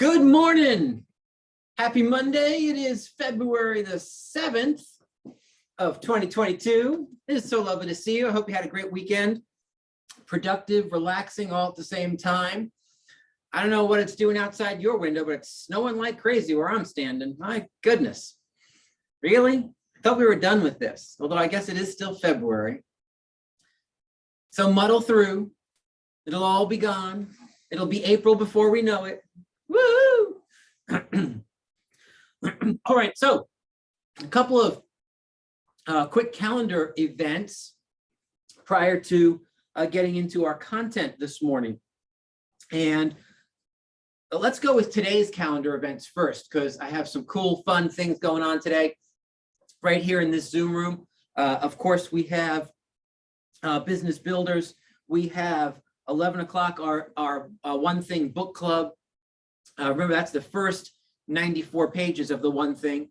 Good morning. Happy Monday. It is February the 7th of 2022. It is so lovely to see you. I hope you had a great weekend. Productive, relaxing, all at the same time. I don't know what it's doing outside your window, but it's snowing like crazy where I'm standing. My goodness. Really? I thought we were done with this, although I guess it is still February. So muddle through. It'll all be gone. It'll be April before we know it. Woo! All right, so a couple of quick calendar events prior to getting into our content this morning. And let's go with today's calendar events first, because I have some cool, fun things going on today right here in this Zoom room. Of course, we have Business Builders. We have 11 o'clock, our One Thing book club. Remember, that's the first 94 pages of the One Thing.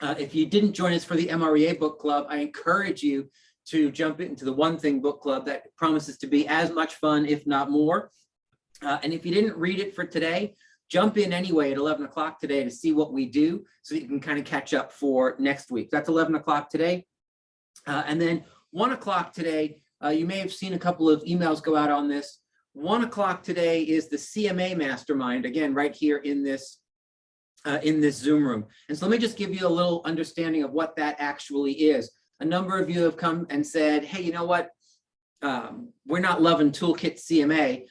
If you didn't join us for the MREA book club, I encourage you to jump into the One Thing book club. That promises to be as much fun, if not more. And if you didn't read it for today, jump in anyway at 11 o'clock today to see what we do so that you can kind of catch up for next week. That's 11 o'clock today. And then 1 o'clock today, you may have seen a couple of emails go out on this. 1 o'clock today is the CMA Mastermind, again, right here in this Zoom room. And so let me just give you a little understanding of what that actually is. A number of you have come and said, hey, you know what? We're not loving Toolkit CMA.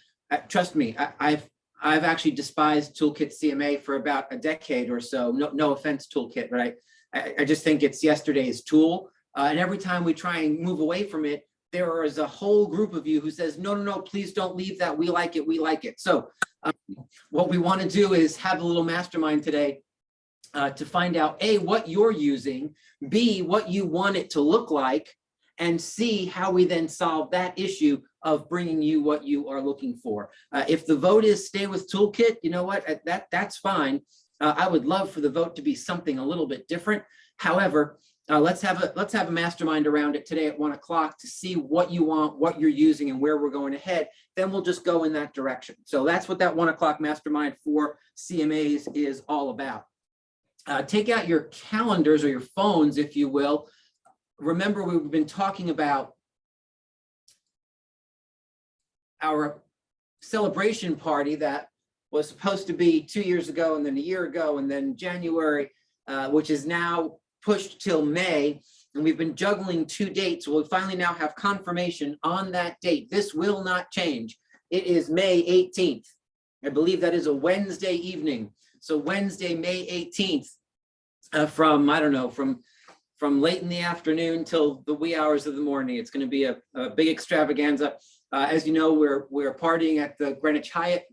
Trust me, I've actually despised Toolkit CMA for about a decade or so. No offense, Toolkit, but I just think it's yesterday's tool. And every time we try and move away from it, there is a whole group of you who says, no, please don't leave that. We like it. So what we want to do is have a little mastermind today to find out, A, what you're using, B, what you want it to look like, and C, how we then solve that issue of bringing you what you are looking for. If the vote is stay with Toolkit, you know what, that's fine. I would love for the vote to be something a little bit different. However, let's have a mastermind around it today at 1 o'clock to see what you want, what you're using, and where we're going ahead. Then we'll just go in that direction. So that's what that 1 o'clock mastermind for CMAs is all about. Take out your calendars or your phones, if you will. Remember, we've been talking about our celebration party that was supposed to be 2 years ago, and then a year ago, and then January, which is now pushed till May, and we've been juggling 2 dates. We'll finally now have confirmation on that date. This will not change. It is May 18th. I believe that is a Wednesday evening. So Wednesday, May 18th, from, I don't know, from late in the afternoon till the wee hours of the morning. It's going to be a big extravaganza. As you know, we're partying at the Greenwich Hyatt.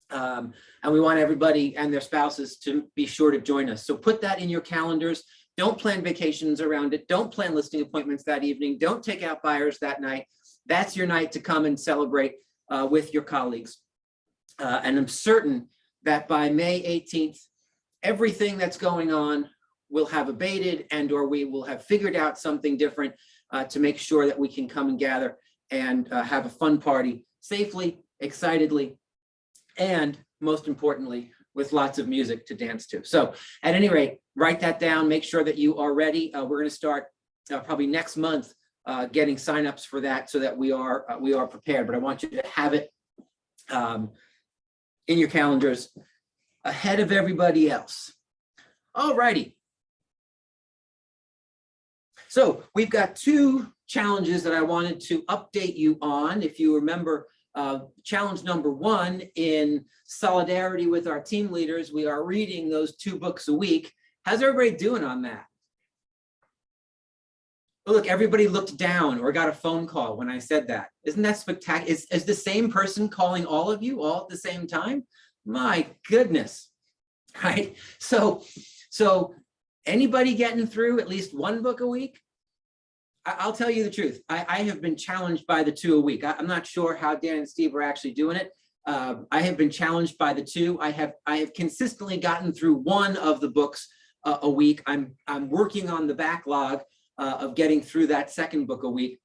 And we want everybody and their spouses to be sure to join us. So put that in your calendars. Don't plan vacations around it. Don't plan listing appointments that evening. Don't take out buyers that night. That's your night to come and celebrate with your colleagues. And I'm certain that by May 18th, everything that's going on will have abated, and or we will have figured out something different to make sure that we can come and gather and have a fun party safely, excitedly, and most importantly, with lots of music to dance to. So at any rate, write that down, make sure that you are ready. We're going to start probably next month getting signups for that so that we are prepared, but I want you to have it in your calendars ahead of everybody else. All righty. So we've got 2 challenges that I wanted to update you on. If you remember, challenge number 1, in solidarity with our team leaders, we are reading those 2 books a week. How's everybody doing on that? Oh, look, everybody looked down or got a phone call when I said that. Isn't that spectacular? Is the same person calling all of you all at the same time? My goodness, right? So anybody getting through at least 1 book a week? I'll tell you the truth. I have been challenged by the 2 a week. I'm not sure how Dan and Steve are actually doing it. I have been challenged by the 2. I have consistently gotten through 1 of the books a week. I'm working on the backlog of getting through that 2nd book a week.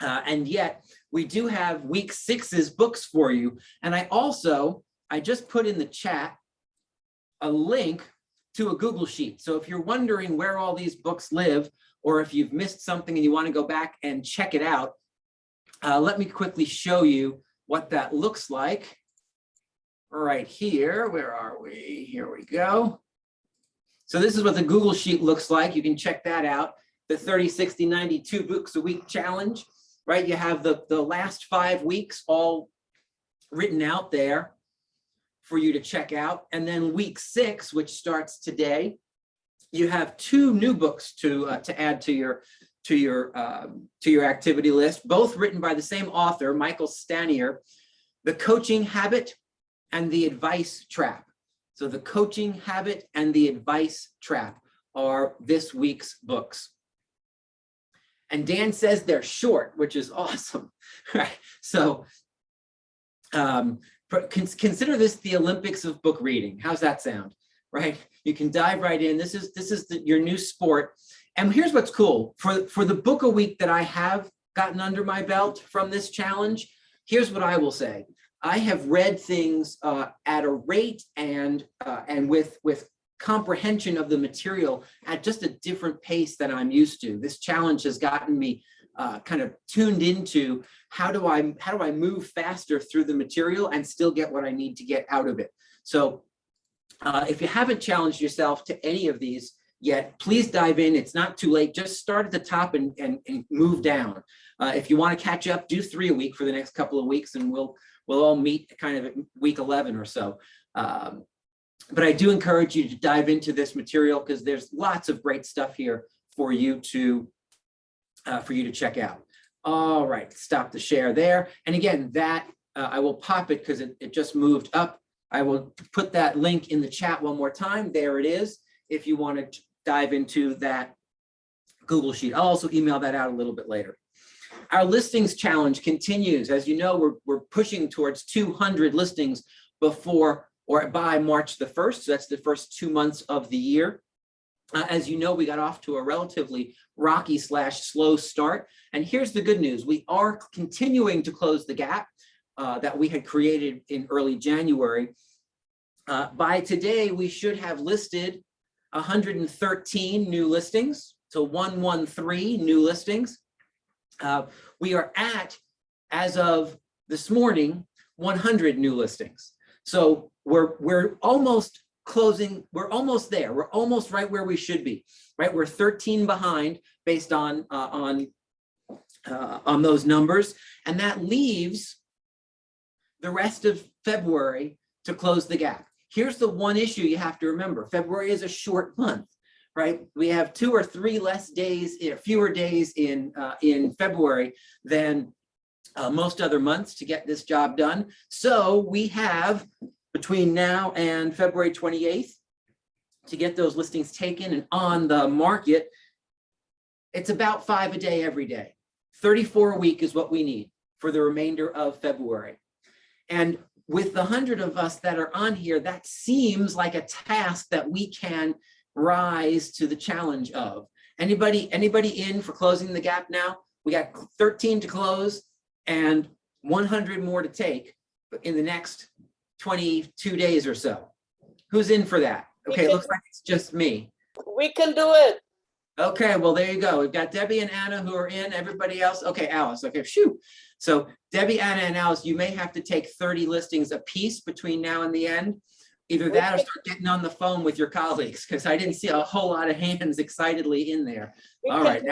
And yet we do have week 6's books for you. And I also I just put in the chat a link to a Google Sheet. So if you're wondering where all these books live, or if you've missed something and you want to go back and check it out, let me quickly show you what that looks like. Right here, where are we? Here we go. So this is what the Google Sheet looks like. You can check that out. The 30, 60, 92 books a week challenge, right? You have the last 5 weeks all written out there for you to check out. And then week 6, which starts today, you have 2 new books to add to your activity list, both written by the same author, Michael Stanier, The Coaching Habit and The Advice Trap. So The Coaching Habit and The Advice Trap are this week's books. And Dan says they're short, which is awesome, right? So consider this the Olympics of book reading. How's that sound, right? You can dive right in. This is your new sport. And here's what's cool. For the book a week that I have gotten under my belt from this challenge, here's what I will say. I have read things at a rate and with comprehension of the material at just a different pace than I'm used to. This challenge has gotten me kind of tuned into how do I move faster through the material and still get what I need to get out of it. So if you haven't challenged yourself to any of these yet, please dive in. It's not too late. Just start at the top and move down. If you want to catch up, do 3 a week for the next couple of weeks, and we'll all meet kind of at week 11 or so. But I do encourage you to dive into this material because there's lots of great stuff here for you to check out. All right, stop the share there. And again, that I will pop it because it just moved up. I will put that link in the chat one more time. There it is. If you want to dive into that Google Sheet, I'll also email that out a little bit later. Our listings challenge continues. As you know, we're pushing towards 200 listings before or by March the 1st. So that's the first 2 months of the year. As you know, we got off to a relatively rocky / slow start. And here's the good news. We are continuing to close the gap that we had created in early January. By today, we should have listed 113 new listings. So 113 new listings. We are at, as of this morning, 100 new listings. So we're almost closing. We're almost there. We're almost right where we should be. Right, we're 13 behind based on those numbers, and that leaves the rest of February to close the gap. Here's the one issue you have to remember: February is a short month. Right, we have 2 or 3 less days, fewer days in February than most other months to get this job done. So we have between now and February 28th to get those listings taken and on the market. It's about 5 a day every day. 34 a week is what we need for the remainder of February. And with the 100 of us that are on here, that seems like a task that we can rise to the challenge of. Anybody in for closing the gap now? We got 13 to close and 100 more to take in the next 22 days or so. Who's in for that? Okay, it looks like it's just me. We can do it. Okay, well, there you go. We've got Debbie and Anna who are in. Everybody else? Okay, Alice. Okay, phew. So Debbie, Anna, and Alice, you may have to take 30 listings a piece between now and the end. Either that or start getting on the phone with your colleagues, because I didn't see a whole lot of hands excitedly in there. All right,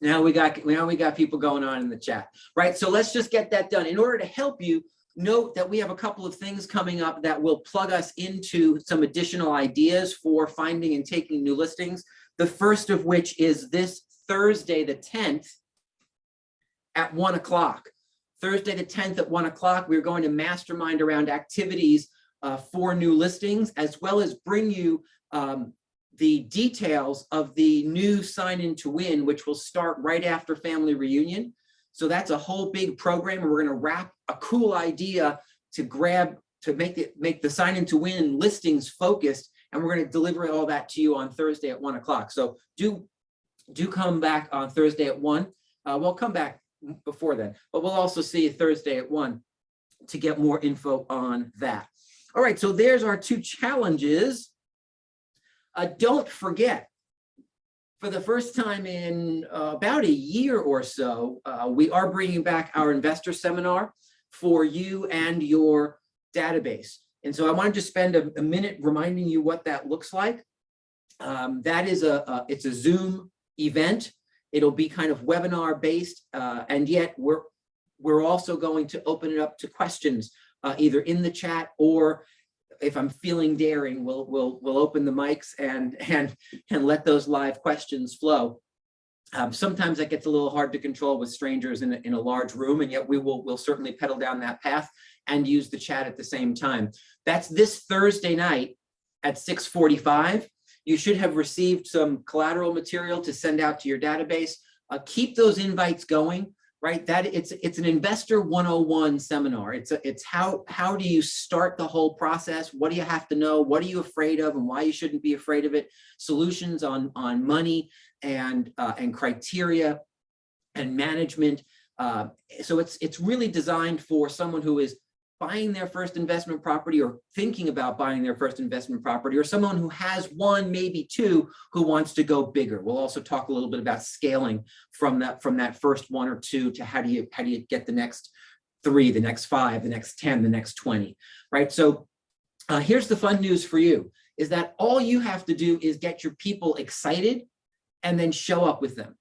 now we got people going on in the chat. Right, so let's just get that done. In order to help you, note that we have a couple of things coming up that will plug us into some additional ideas for finding and taking new listings. The first of which is this Thursday, the 10th at 1 o'clock. Thursday, the 10th at 1 o'clock, we're going to mastermind around activities for new listings, as well as bring you the details of the new Sign In to Win, which will start right after family reunion. So that's a whole big program, and we're going to wrap a cool idea to make the Sign In to Win listings focused, and we're going to deliver all that to you on Thursday at 1 o'clock. So do come back on Thursday at 1. We'll come back before then, but we'll also see you Thursday at 1. to get more info on that. All right, so there's our two challenges. Don't forget, for the first time in about a year or so, we are bringing back our investor seminar for you and your database. And so I wanted to spend a minute reminding you what that looks like. That is it's a Zoom event. It'll be kind of webinar based, and yet we're also going to open it up to questions, either in the chat, or if I'm feeling daring, we'll open the mics and let those live questions flow. Sometimes that gets a little hard to control with strangers in a large room, and yet we'll certainly pedal down that path and use the chat at the same time. That's this Thursday night at 6:45. You should have received some collateral material to send out to your database. Keep those invites going, right? It's an investor 101 seminar. It's how do you start the whole process? What do you have to know? What are you afraid of and why you shouldn't be afraid of it? Solutions on money and criteria and management. So it's really designed for someone who is buying their first investment property or thinking about buying their first investment property, or someone who has one, maybe two, who wants to go bigger. We'll also talk a little bit about scaling from that first one or two to how do you get the next 3, the next 5, the next 10, the next 20, right? So here's the fun news for you, is that all you have to do is get your people excited and then show up with them.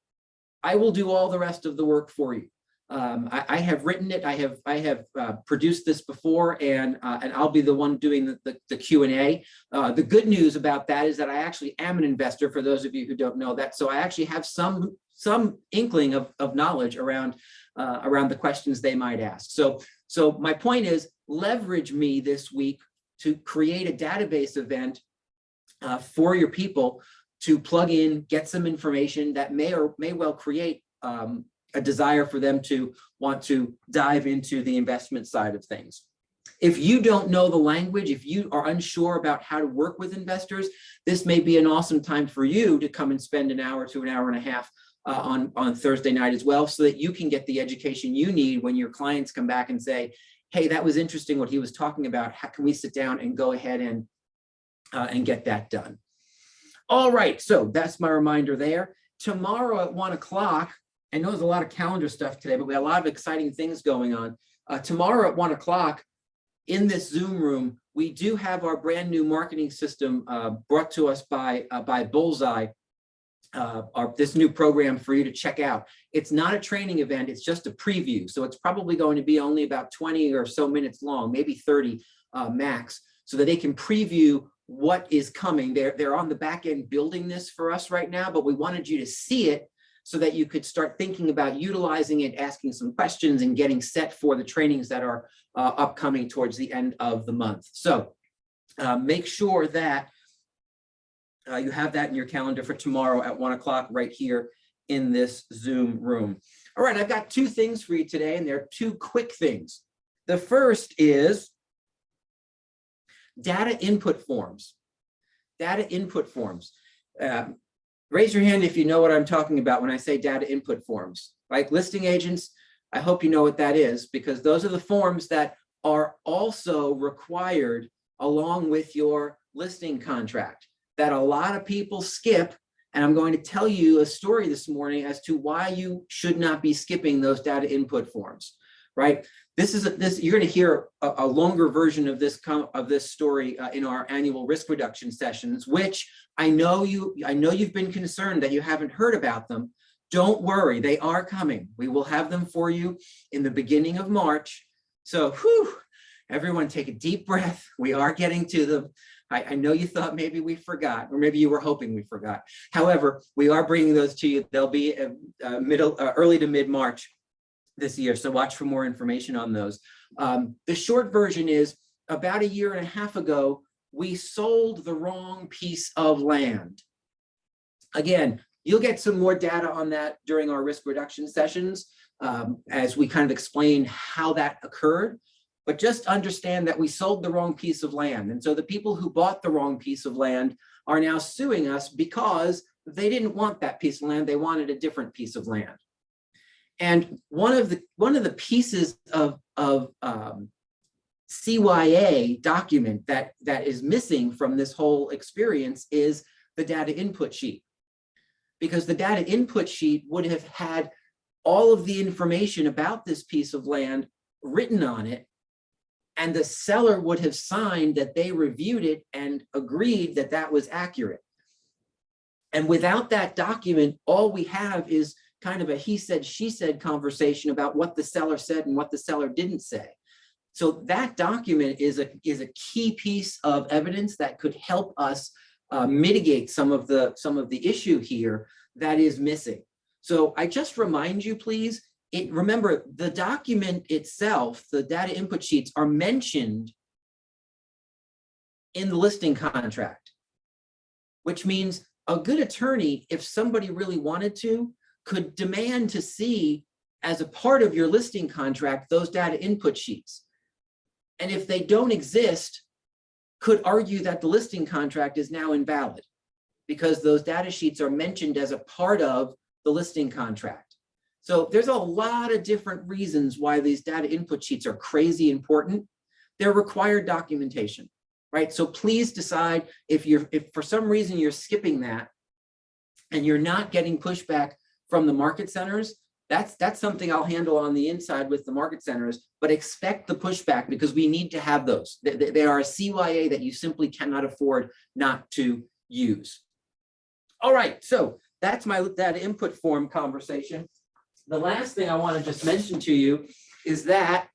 I will do all the rest of the work for you. I have written it. I have produced this before, and I'll be the one doing the Q&A. The good news about that is that I actually am an investor, for those of you who don't know that. So I actually have some inkling of knowledge around the questions they might ask. So my point is, leverage me this week to create a database event for your people to plug in, get some information that may well create a desire for them to want to dive into the investment side of things. If you don't know the language, if you are unsure about how to work with investors, this may be an awesome time for you to come and spend an hour to an hour and a half on Thursday night as well, so that you can get the education you need when your clients come back and say, hey, that was interesting what he was talking about. How can we sit down and go ahead and get that done? All right, so that's my reminder there. Tomorrow at 1 o'clock, I know there's a lot of calendar stuff today, but we have a lot of exciting things going on. Tomorrow at 1 o'clock in this Zoom room, we do have our brand new marketing system brought to us by Bullseye, this new program for you to check out. It's not a training event, it's just a preview. So it's probably going to be only about 20 or so minutes long, maybe 30 max, so that they can preview what is coming. They're on the back end building this for us right now, but we wanted you to see it so that you could start thinking about utilizing it, asking some questions, and getting set for the trainings that are upcoming towards the end of the month. So make sure that you have that in your calendar for tomorrow at 1 o'clock right here in this Zoom room. All right, I've got 2 things for you today, and they're 2 quick things. The first is data input forms. Data input forms. Raise your hand if you know what I'm talking about when I say data input forms. Like listing agents, I hope you know what that is, because those are the forms that are also required along with your listing contract that a lot of people skip. And I'm going to tell you a story this morning as to why you should not be skipping those data input forms, right? You're going to hear a longer version of this story in our annual risk reduction sessions, which I know you've been concerned that you haven't heard about them. Don't worry, they are coming. We will have them for you in the beginning of March. So, everyone take a deep breath. We are getting to them. I know you thought maybe we forgot, or maybe you were hoping we forgot. However, we are bringing those to you. They'll be early to mid-March this year, so watch for more information on those. The short version is, about 1.5 years ago, we sold the wrong piece of land. Again, you'll get some more data on that during our risk reduction sessions as we kind of explain how that occurred. But just understand that we sold the wrong piece of land. And so the people who bought the wrong piece of land are now suing us because they didn't want that piece of land. They wanted a different piece of land. And one of the pieces of CYA document that is missing from this whole experience is the data input sheet, because the data input sheet would have had all of the information about this piece of land written on it, and the seller would have signed that they reviewed it and agreed that that was accurate. And without that document, all we have is kind of a he said, she said conversation about what the seller said and what the seller didn't say. So that document is a key piece of evidence that could help us mitigate some of the issue here that is missing. So I just remind you, please, remember the document itself, the data input sheets are mentioned in the listing contract, which means a good attorney, if somebody really wanted to, could demand to see as a part of your listing contract those data input sheets. And if they don't exist, could argue that the listing contract is now invalid because those data sheets are mentioned as a part of the listing contract. So there's a lot of different reasons why these data input sheets are crazy important. They're required documentation, right? So please decide if for some reason you're skipping that and you're not getting pushback from the market centers, that's something I'll handle on the inside with the market centers, but expect the pushback because we need to have those. They are a CYA that you simply cannot afford not to use. All right, so that's my data input form conversation. The last thing I want to just mention to you is that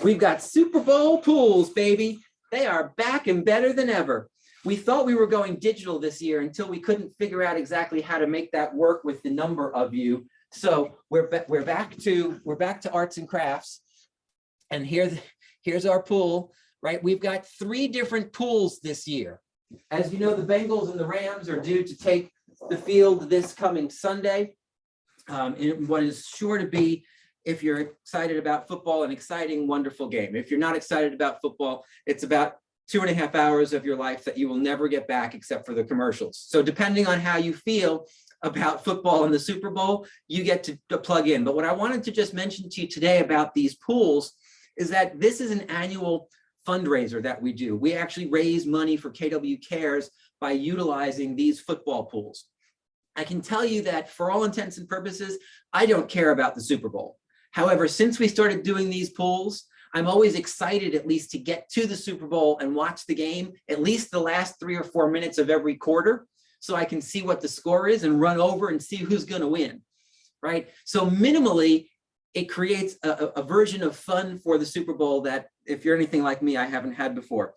we've got Super Bowl pools, baby. They are back and better than ever. We thought we were going digital this year until we couldn't figure out exactly how to make that work with the number of you. So we're back to arts and crafts, and here's our pool, right? We've got 3 different pools this year. As you know, the Bengals and the Rams are due to take the field this coming Sunday. In what is sure to be, if you're excited about football, an exciting, wonderful game. If you're not excited about football, it's about 2.5 hours of your life that you will never get back except for the commercials. So depending on how you feel about football and the Super Bowl, you get to plug in. But what I wanted to just mention to you today about these pools is that this is an annual fundraiser that we do. We actually raise money for KW Cares by utilizing these football pools. I can tell you that for all intents and purposes, I don't care about the Super Bowl. However, since we started doing these pools, I'm always excited at least to get to the Super Bowl and watch the game, at least the last 3 or 4 minutes of every quarter, so I can see what the score is and run over and see who's going to win, right? So minimally, it creates a version of fun for the Super Bowl that, if you're anything like me, I haven't had before.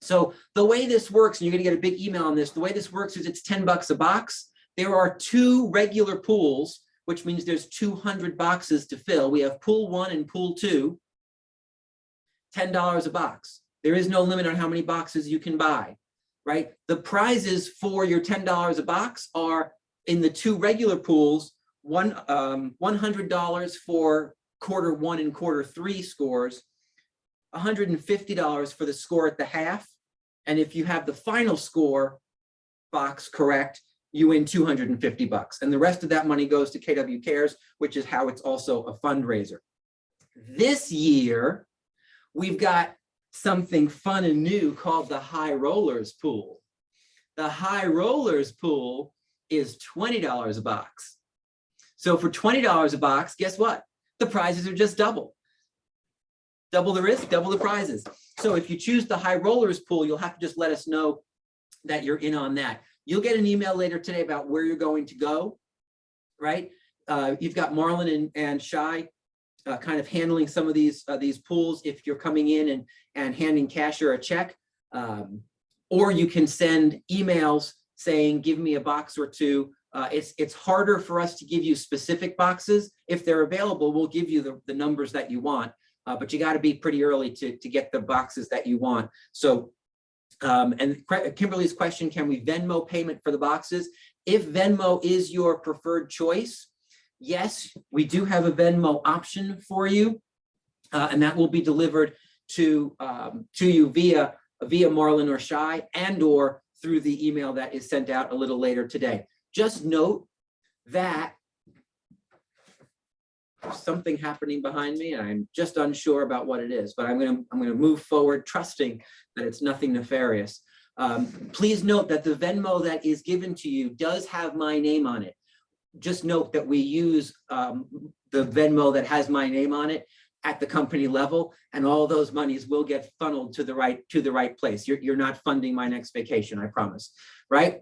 So the way this works, and you're going to get a big email on this, the way this works is it's $10 a box. There are 2 regular pools, which means there's 200 boxes to fill. We have pool 1 and pool 2, $10 a box. There is no limit on how many boxes you can buy, right? The prizes for your $10 a box are in the 2 regular pools, $100 for quarter 1 and quarter 3 scores, $150 for the score at the half. And if you have the final score box correct, you win $250. And the rest of that money goes to KW Cares, which is how it's also a fundraiser. This year, we've got something fun and new called the High Rollers Pool. The High Rollers Pool is $20 a box. So for $20 a box, guess what? The prizes are just double. Double the risk, double the prizes. So if you choose the High Rollers Pool, you'll have to just let us know that you're in on that. You'll get an email later today about where you're going to go, right? You've got Marlon and Shai kind of handling some of these pools if you're coming in and handing cash or a check. Or you can send emails saying, give me a box or 2. It's harder for us to give you specific boxes. If they're available, we'll give you the numbers that you want, but you got to be pretty early to get the boxes that you want. So, and Kimberly's question, can we Venmo payment for the boxes? If Venmo is your preferred choice, yes, we do have a Venmo option for you, and that will be delivered to you via Marlon or Shai and or through the email that is sent out a little later today. Just note that, for something happening behind me, and I'm just unsure about what it is, but I'm gonna move forward, trusting that it's nothing nefarious. Please note that the Venmo that is given to you does have my name on it. Just note that we use the Venmo that has my name on it at the company level, and all those monies will get funneled to the right place. You're not funding my next vacation, I promise, right?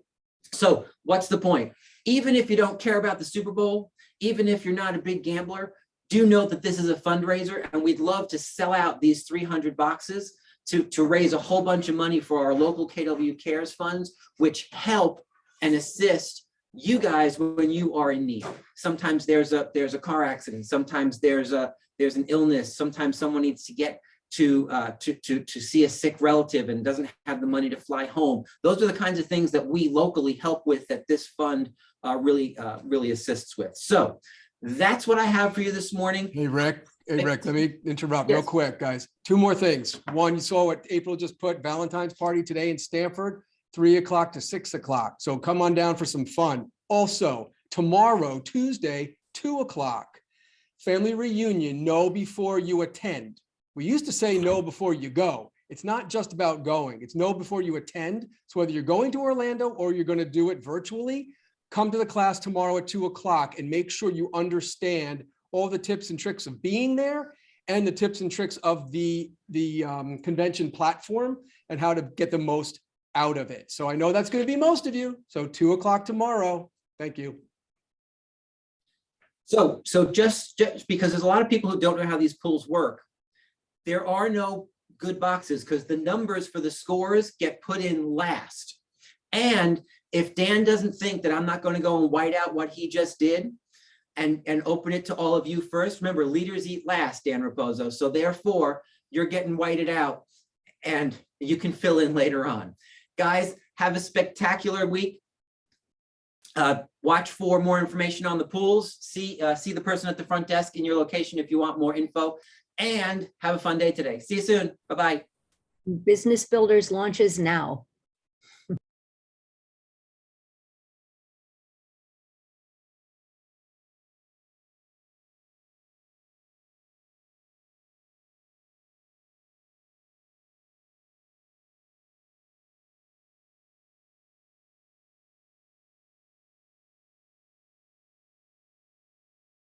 So what's the point? Even if you don't care about the Super Bowl, even if you're not a big gambler, do note that this is a fundraiser, and we'd love to sell out these 300 boxes to raise a whole bunch of money for our local KW Cares funds, which help and assist you guys when you are in need. Sometimes there's a car accident. Sometimes there's an illness. Sometimes someone needs to get to see a sick relative and doesn't have the money to fly home. Those are the kinds of things that we locally help with, that this fund really assists with. So that's what I have for you this morning. Hey, Rick, let me interrupt Yes. real quick, guys. Two more things. One, you saw what April just put, Valentine's party today in Stamford, 3 o'clock to 6 o'clock. So come on down for some fun. Also, tomorrow, Tuesday, 2 o'clock, family reunion, know before you attend. We used to say no before you go. It's not just about going. It's no before you attend. So whether you're going to Orlando or you're going to do it virtually, come to the class tomorrow at 2 o'clock and make sure you understand all the tips and tricks of being there and the tips and tricks of the convention platform and how to get the most out of it. So I know that's going to be most of you. So 2 o'clock tomorrow. Thank you. So just because there's a lot of people who don't know how these pools work, there are no good boxes because the numbers for the scores get put in last. And if Dan doesn't think that I'm not going to go and white out what he just did and open it to all of you first, remember, leaders eat last, Dan Raposo. So therefore, you're getting whited out and you can fill in later on. Guys, have a spectacular week. Watch for more information on the pools. See the person at the front desk in your location if you want more info. And have a fun day today. See you soon. Bye-bye. Business Builders launches now.